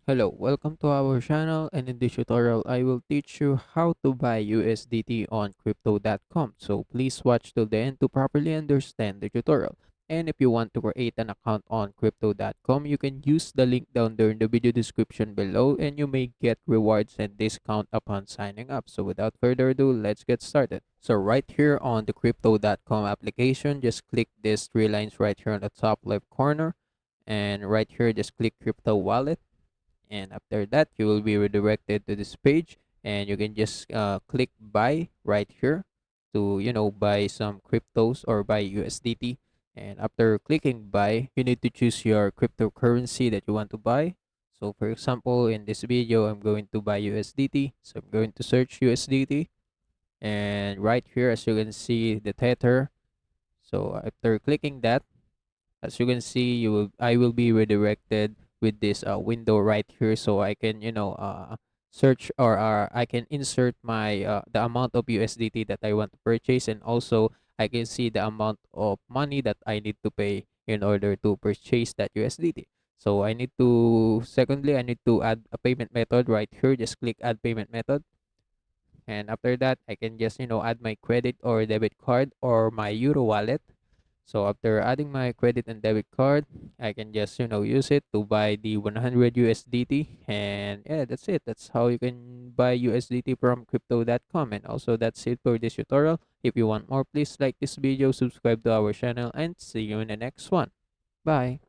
Hello, welcome to our channel, and in this tutorial I will teach you how to buy USDT on crypto.com. So please watch till the end to properly understand the tutorial. And if you want to create an account on crypto.com, you can use the link down there in the video description below, and you may get rewards and discount upon signing up. So without further ado, let's get started. So right here on the crypto.com application, just click these three lines right here on the top left corner, and right here just click crypto wallet, and after that you will be redirected to this page, and you can just click buy right here to buy some cryptos or buy USDT. And after clicking buy, you need to choose your cryptocurrency that you want to buy. So for example, in this video I'm going to buy USDT, so I'm going to search USDT, and right here as you can see the tether. So after clicking that, as you can see, I will be redirected with this window right here, so I can search, or I can insert my the amount of USDT that I want to purchase, and also I can see the amount of money that I need to pay in order to purchase that USDT. So I need to add a payment method right here. Just click add payment method, and after that I can just add my credit or debit card or my euro wallet. So after adding my credit and debit card, I can just use it to buy the 100 USDT, and yeah, that's it. That's how you can buy USDT from crypto.com. And also that's it for this tutorial. If you want more, please like this video, subscribe to our channel, and see you in the next one. Bye.